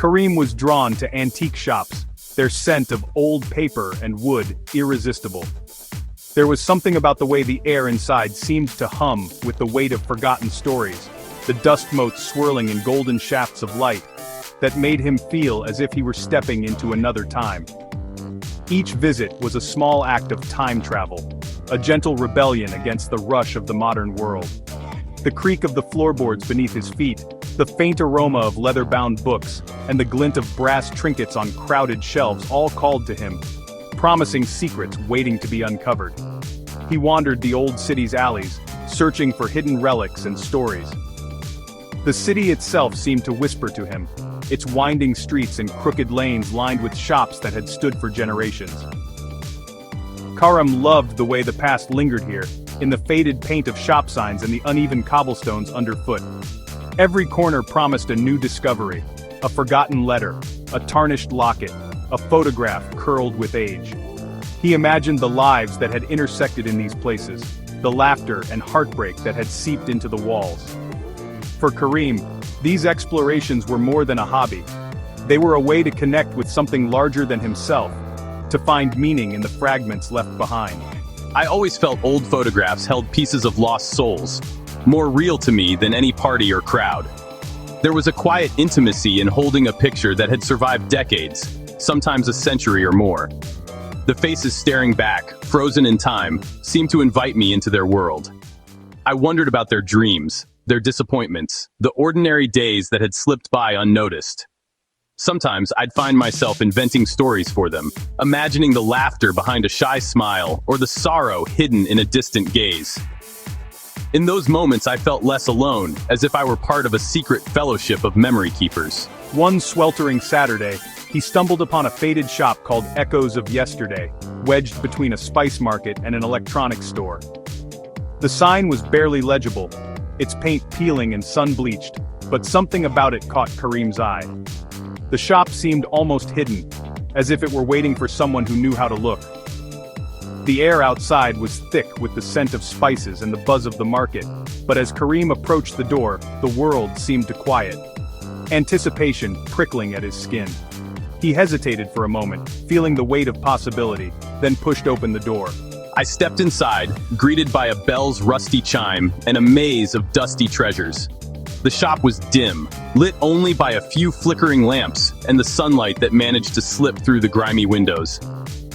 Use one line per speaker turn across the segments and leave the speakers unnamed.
Kareem was drawn to antique shops, their scent of old paper and wood irresistible. There was something about the way the air inside seemed to hum with the weight of forgotten stories, the dust motes swirling in golden shafts of light, that made him feel as if he were stepping into another time. Each visit was a small act of time travel, a gentle rebellion against the rush of the modern world. The creak of the floorboards beneath his feet, the faint aroma of leather-bound books, and the glint of brass trinkets on crowded shelves all called to him, promising secrets waiting to be uncovered. He wandered the old city's alleys, searching for hidden relics and stories. The city itself seemed to whisper to him, its winding streets and crooked lanes lined with shops that had stood for generations. Karim loved the way the past lingered here, in the faded paint of shop signs and the uneven cobblestones underfoot. Every corner promised a new discovery, a forgotten letter, a tarnished locket, a photograph curled with age. He imagined the lives that had intersected in these places, the laughter and heartbreak that had seeped into the walls. For Karim, these explorations were more than a hobby. They were a way to connect with something larger than himself, to find meaning in the fragments left behind.
I always felt old photographs held pieces of lost souls, more real to me than any party or crowd. There was a quiet intimacy in holding a picture that had survived decades, sometimes a century or more. The faces staring back, frozen in time, seemed to invite me into their world. I wondered about their dreams, their disappointments, the ordinary days that had slipped by unnoticed. Sometimes I'd find myself inventing stories for them, imagining the laughter behind a shy smile or the sorrow hidden in a distant gaze. In those moments I felt less alone, as if I were part of a secret fellowship of memory keepers.
One sweltering Saturday, he stumbled upon a faded shop called Echoes of Yesterday, wedged between a spice market and an electronics store. The sign was barely legible, its paint peeling and sun-bleached, but something about it caught Karim's eye. The shop seemed almost hidden, as if it were waiting for someone who knew how to look. The air outside was thick with the scent of spices and the buzz of the market, but as Karim approached the door, the world seemed to quiet. Anticipation prickling at his skin. He hesitated for a moment, feeling the weight of possibility, then pushed open the door.
I stepped inside, greeted by a bell's rusty chime and a maze of dusty treasures. The shop was dim, lit only by a few flickering lamps and the sunlight that managed to slip through the grimy windows.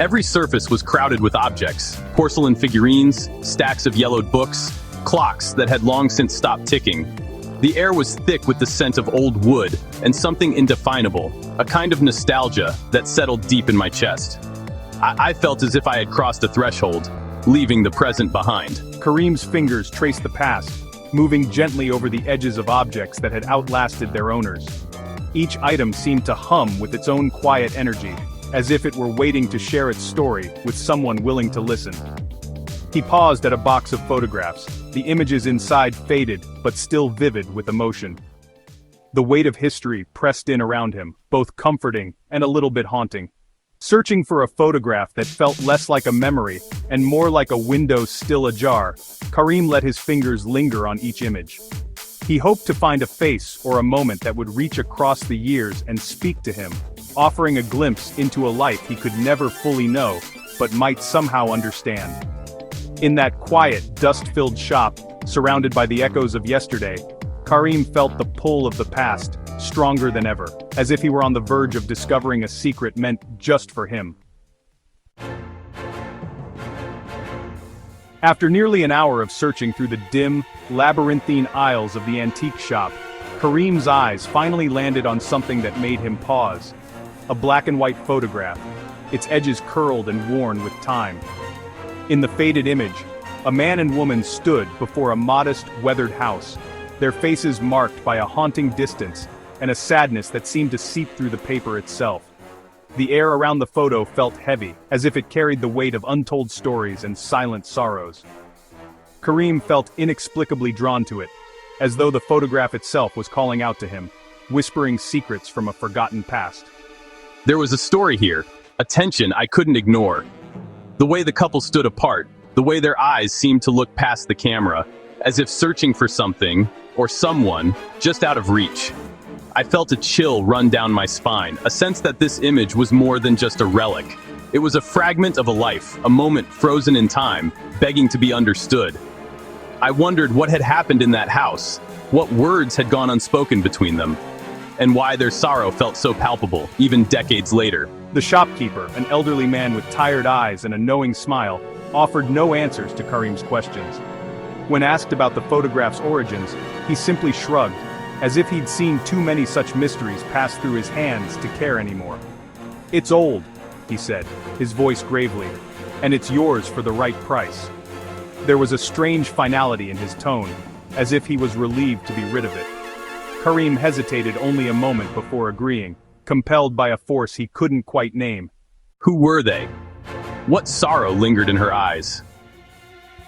Every surface was crowded with objects, porcelain figurines, stacks of yellowed books, clocks that had long since stopped ticking. The air was thick with the scent of old wood and something indefinable, a kind of nostalgia that settled deep in my chest. I felt as if I had crossed a threshold, leaving the present behind.
Karim's fingers traced the past, moving gently over the edges of objects that had outlasted their owners. Each item seemed to hum with its own quiet energy, as if it were waiting to share its story with someone willing to listen. He paused at a box of photographs, the images inside faded but still vivid with emotion. The weight of history pressed in around him, both comforting and a little bit haunting. Searching for a photograph that felt less like a memory and more like a window still ajar, Karim let his fingers linger on each image. He hoped to find a face or a moment that would reach across the years and speak to him, offering a glimpse into a life he could never fully know, but might somehow understand. In that quiet, dust-filled shop, surrounded by the echoes of yesterday, Karim felt the pull of the past, stronger than ever, as if he were on the verge of discovering a secret meant just for him. After nearly an hour of searching through the dim, labyrinthine aisles of the antique shop, Karim's eyes finally landed on something that made him pause. A black-and-white photograph, its edges curled and worn with time. In the faded image, a man and woman stood before a modest, weathered house, their faces marked by a haunting distance and a sadness that seemed to seep through the paper itself. The air around the photo felt heavy, as if it carried the weight of untold stories and silent sorrows. Karim felt inexplicably drawn to it, as though the photograph itself was calling out to him, whispering secrets from a forgotten past.
There was a story here, a tension I couldn't ignore. The way the couple stood apart, the way their eyes seemed to look past the camera, as if searching for something, or someone, just out of reach. I felt a chill run down my spine, a sense that this image was more than just a relic. It was a fragment of a life, a moment frozen in time, begging to be understood. I wondered what had happened in that house, what words had gone unspoken between them, and why their sorrow felt so palpable, even decades later.
The shopkeeper, an elderly man with tired eyes and a knowing smile, offered no answers to Karim's questions. When asked about the photograph's origins, he simply shrugged, as if he'd seen too many such mysteries pass through his hands to care anymore. "It's old," he said, his voice gravely, "and it's yours for the right price." There was a strange finality in his tone, as if he was relieved to be rid of it. Karim hesitated only a moment before agreeing, compelled by a force he couldn't quite name.
Who were they? What sorrow lingered in her eyes?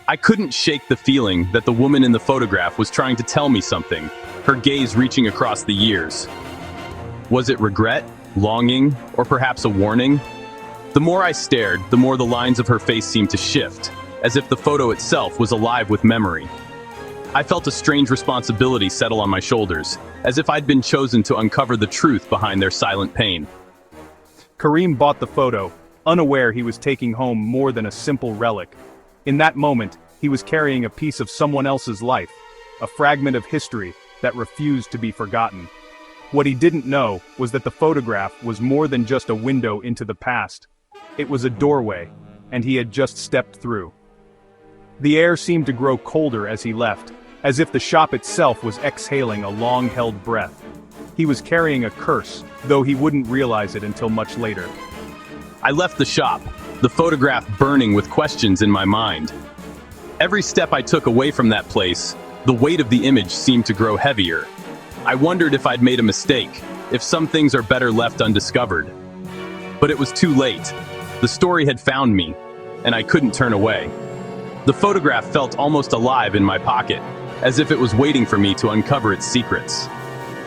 I couldn't shake the feeling that the woman in the photograph was trying to tell me something, her gaze reaching across the years. Was it regret, longing, or perhaps a warning? The more I stared, the more the lines of her face seemed to shift, as if the photo itself was alive with memory. I felt a strange responsibility settle on my shoulders, as if I'd been chosen to uncover the truth behind their silent pain.
Karim bought the photo, unaware he was taking home more than a simple relic. In that moment, he was carrying a piece of someone else's life, a fragment of history that refused to be forgotten. What he didn't know was that the photograph was more than just a window into the past. It was a doorway, and he had just stepped through. The air seemed to grow colder as he left, as if the shop itself was exhaling a long-held breath. He was carrying a curse, though he wouldn't realize it until much later.
I left the shop, the photograph burning with questions in my mind. Every step I took away from that place, the weight of the image seemed to grow heavier. I wondered if I'd made a mistake, if some things are better left undiscovered. But it was too late. The story had found me, and I couldn't turn away. The photograph felt almost alive in my pocket, as if it was waiting for me to uncover its secrets.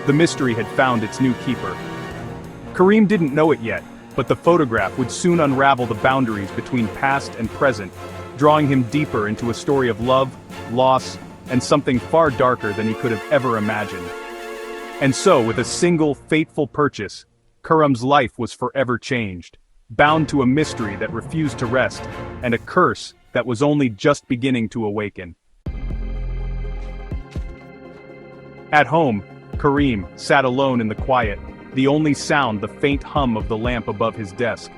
The mystery had found its new keeper. Karim didn't know it yet, but the photograph would soon unravel the boundaries between past and present, drawing him deeper into a story of love, loss, and something far darker than he could have ever imagined. And so, with a single fateful purchase, Karim's life was forever changed, bound to a mystery that refused to rest, and a curse that was only just beginning to awaken. At home, Karim sat alone in the quiet, the only sound the faint hum of the lamp above his desk.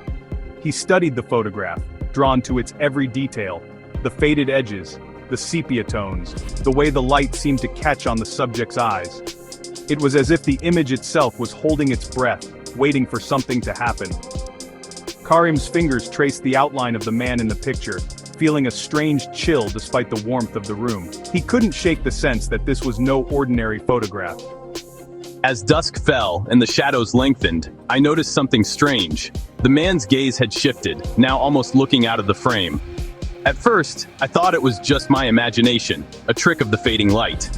He studied the photograph, drawn to its every detail, the faded edges, the sepia tones, the way the light seemed to catch on the subject's eyes. It was as if the image itself was holding its breath, waiting for something to happen. Karim's fingers traced the outline of the man in the picture, feeling a strange chill despite the warmth of the room. He couldn't shake the sense that this was no ordinary photograph.
As dusk fell and the shadows lengthened, I noticed something strange. The man's gaze had shifted, now almost looking out of the frame. At first, I thought it was just my imagination, a trick of the fading light.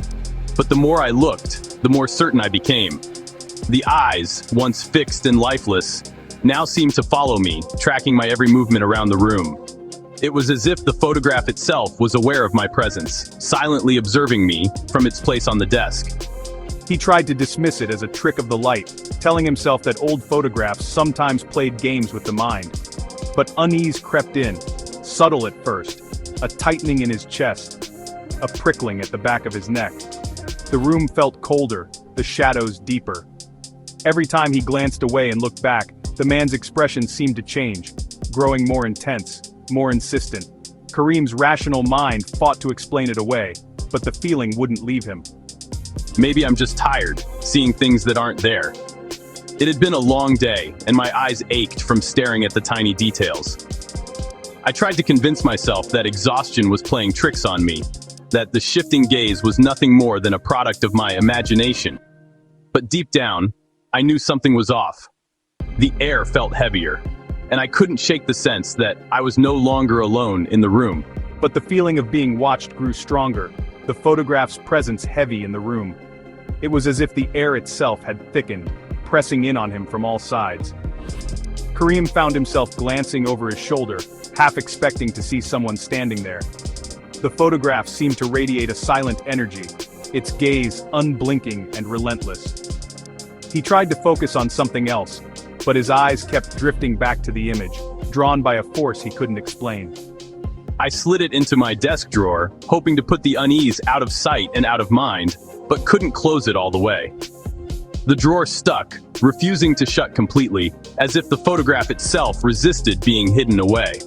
But the more I looked, the more certain I became. The eyes, once fixed and lifeless, now seemed to follow me, tracking my every movement around the room. It was as if the photograph itself was aware of my presence, silently observing me from its place on the desk.
He tried to dismiss it as a trick of the light, telling himself that old photographs sometimes played games with the mind. But unease crept in, subtle at first, a tightening in his chest, a prickling at the back of his neck. The room felt colder, the shadows deeper. Every time he glanced away and looked back, the man's expression seemed to change, growing more intense, more insistent. Karim's rational mind fought to explain it away, but the feeling wouldn't leave him.
Maybe I'm just tired, seeing things that aren't there. It had been a long day, and my eyes ached from staring at the tiny details. I tried to convince myself that exhaustion was playing tricks on me, that the shifting gaze was nothing more than a product of my imagination. But deep down, I knew something was off. The air felt heavier, and I couldn't shake the sense that I was no longer alone in the room.
But the feeling of being watched grew stronger, the photograph's presence heavy in the room. It was as if the air itself had thickened, pressing in on him from all sides. Karim found himself glancing over his shoulder, half expecting to see someone standing there. The photograph seemed to radiate a silent energy, its gaze unblinking and relentless. He tried to focus on something else, but his eyes kept drifting back to the image, drawn by a force he couldn't explain.
I slid it into my desk drawer, hoping to put the unease out of sight and out of mind, but couldn't close it all the way. The drawer stuck, refusing to shut completely, as if the photograph itself resisted being hidden away.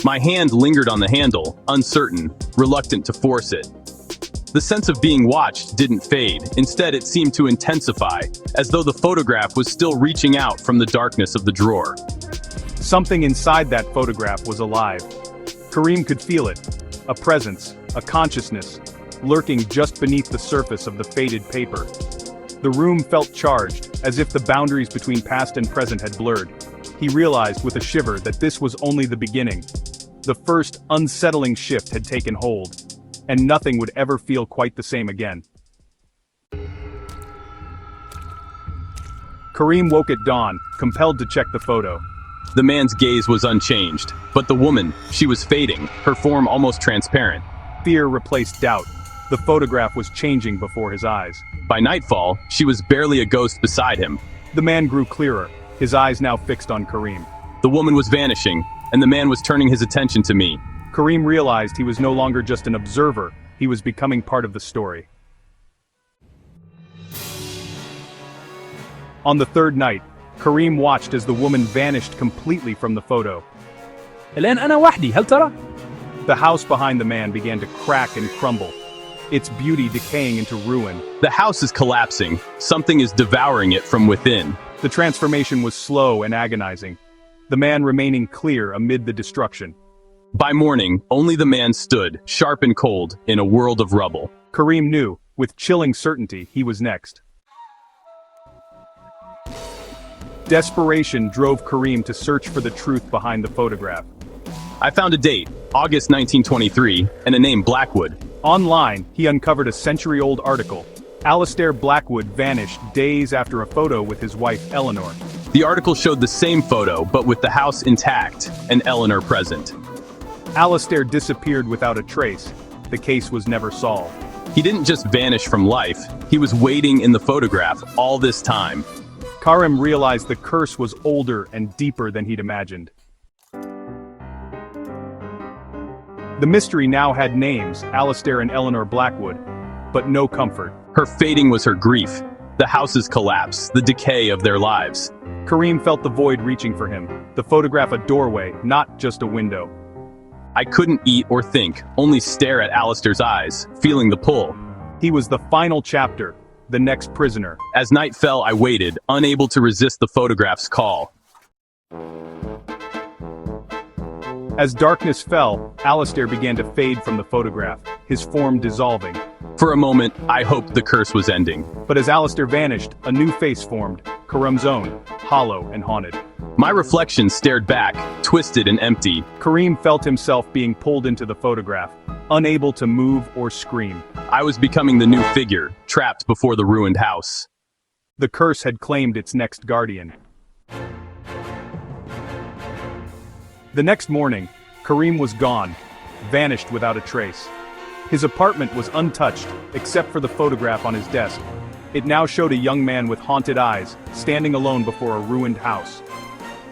My hand lingered on the handle, uncertain, reluctant to force it. The sense of being watched didn't fade. Instead, it seemed to intensify, as though the photograph was still reaching out from the darkness of the drawer.
Something inside that photograph was alive. Karim could feel it. A presence, a consciousness, lurking just beneath the surface of the faded paper. The room felt charged, as if the boundaries between past and present had blurred. He realized with a shiver that this was only the beginning. The first unsettling shift had taken hold, and nothing would ever feel quite the same again. Karim woke at dawn, compelled to check the photo.
The man's gaze was unchanged, but the woman, she was fading, her form almost transparent.
Fear replaced doubt. The photograph was changing before his eyes.
By nightfall, she was barely a ghost beside him.
The man grew clearer, his eyes now fixed on Karim.
The woman was vanishing, and the man was turning his attention to me.
Karim realized he was no longer just an observer, he was becoming part of the story. On the third night, Karim watched as the woman vanished completely from the photo.
الآن أنا وحدي، هل ترى؟
The house behind the man began to crack and crumble, its beauty decaying into ruin.
The house is collapsing. Something is devouring it from within.
The transformation was slow and agonizing, the man remaining clear amid the destruction.
By morning, only the man stood, sharp and cold, in a world of rubble.
Karim knew, with chilling certainty, he was next. Desperation drove Karim to search for the truth behind the photograph.
I found a date, August 1923, and a name Blackwood.
Online, he uncovered a century-old article. Alistair Blackwood vanished days after a photo with his wife Eleanor.
The article showed the same photo, but with the house intact, and Eleanor present.
Alistair disappeared without a trace. The case was never solved.
He didn't just vanish from life, he was waiting in the photograph all this time.
Karim realized the curse was older and deeper than he'd imagined. The mystery now had names, Alistair and Eleanor Blackwood, but no comfort.
Her fading was her grief, the house's collapse, the decay of their lives.
Karim felt the void reaching for him, the photograph a doorway, not just a window.
I couldn't eat or think, only stare at Alistair's eyes, feeling the pull.
He was the final chapter, the next prisoner.
As night fell, I waited, unable to resist the photograph's call.
As darkness fell, Alistair began to fade from the photograph, his form dissolving.
For a moment, I hoped the curse was ending.
But as Alistair vanished, a new face formed, Karim's own, hollow and haunted.
My reflection stared back, twisted and empty.
Karim felt himself being pulled into the photograph, unable to move or scream.
I was becoming the new figure, trapped before the ruined house.
The curse had claimed its next guardian. The next morning, Karim was gone, vanished without a trace. His apartment was untouched, except for the photograph on his desk. It now showed a young man with haunted eyes, standing alone before a ruined house.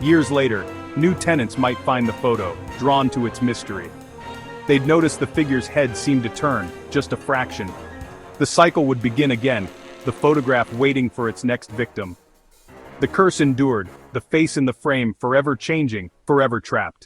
Years later, new tenants might find the photo, drawn to its mystery. They'd notice the figure's head seemed to turn, just a fraction. The cycle would begin again, the photograph waiting for its next victim. The curse endured, the face in the frame forever changing, forever trapped.